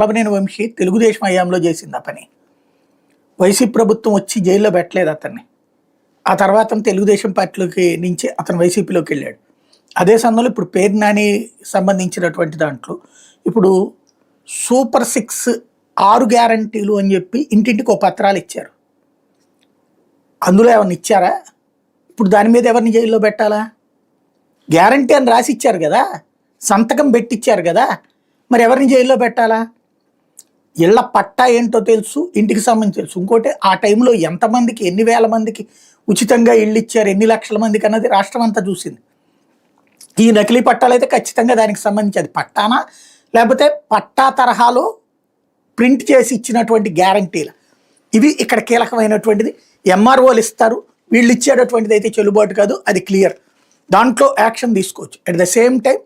బాలినేని వంశీ తెలుగుదేశం హయాంలో చేసింది ఆ పని. వైసీపీ ప్రభుత్వం వచ్చి జైల్లో పెట్టలేదు అతన్ని. ఆ తర్వాత తెలుగుదేశం పార్టీలోకి నుంచి అతను వైసీపీలోకి వెళ్ళాడు. అదే సమయంలో ఇప్పుడు పేరు నాని సంబంధించినటువంటి దాంట్లో ఇప్పుడు సూపర్ 6 6 గ్యారంటీలు అని చెప్పి ఇంటింటికి ఒక పత్రాలు ఇచ్చారు. అందులో ఏమన్నా ఇచ్చారా? ఇప్పుడు దాని మీద ఎవరిని జైల్లో పెట్టాలా? గ్యారంటీ అని రాసి ఇచ్చారు కదా, సంతకం పెట్టిచ్చారు కదా, మరి ఎవరిని జైల్లో పెట్టాలా? ఇళ్ల పట్టా ఏంటో తెలుసు, ఇంటికి సంబంధించి తెలుసు. ఇంకోటి ఆ టైంలో ఎంతమందికి, ఎన్ని వేల మందికి ఉచితంగా ఇళ్ళు ఇచ్చారు, ఎన్ని లక్షల మందికి అన్నది రాష్ట్రం అంతా చూసింది. ఈ నకిలీ పట్టాలు అయితే ఖచ్చితంగా దానికి సంబంధించి అది పట్టానా లేకపోతే పట్టా తరహాలో ప్రింట్ చేసి ఇచ్చినటువంటి గ్యారంటీలు ఇవి ఇక్కడ కీలకమైనటువంటిది. ఎంఆర్ఓలు ఇస్తారు, వీళ్ళు ఇచ్చేటటువంటిది అయితే చెల్లుబాటు కాదు, అది క్లియర్. దాంట్లో యాక్షన్ తీసుకోవచ్చు. అట్ ద సేమ్ టైం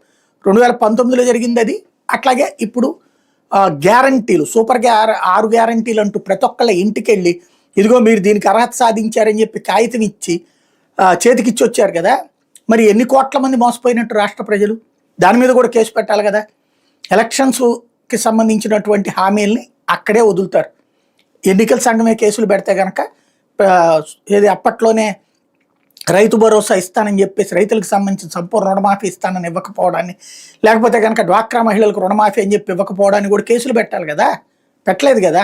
2019లో జరిగింది అది. అట్లాగే ఇప్పుడు గ్యారంటీలు, సూపర్ 6 గ్యారంటీలు అంటూ ప్రతి ఒక్కళ్ళ ఇంటికి వెళ్ళి ఇదిగో మీరు దీనికి అర్హత సాధించారని చెప్పి కాగితం ఇచ్చి చేతికిచ్చి వచ్చారు కదా, మరి ఎన్ని కోట్ల మంది మోసపోయినట్టు రాష్ట్ర ప్రజలు? దాని మీద కూడా కేసు పెట్టాలి కదా. ఎలక్షన్స్కి సంబంధించినటువంటి హామీల్ని అక్కడే వదులుతారు. ఎన్నికల సంఘమే కేసులు పెడితే కనుక ఏది అప్పట్లోనే రైతు భరోసా ఇస్తానని చెప్పేసి రైతులకు సంబంధించిన సంపూర్ణ రుణమాఫీ ఇస్తానని ఇవ్వకపోవడాన్ని, లేకపోతే కనుక డ్వాక్రా మహిళలకు రుణమాఫీ అని చెప్పి ఇవ్వకపోవడానికి కూడా కేసులు పెట్టాలి కదా, పెట్టలేదు కదా.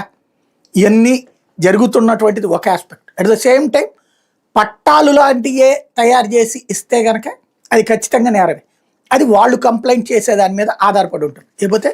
ఇవన్నీ జరుగుతున్నటువంటిది ఒక aspect. At the same time పట్టాలు లాంటివే తయారు చేసి ఇస్తే కనుక అది ఖచ్చితంగా నేరమే. అది వాళ్ళు కంప్లైంట్ చేసే దాని మీద ఆధారపడి ఉంటుంది. లేకపోతే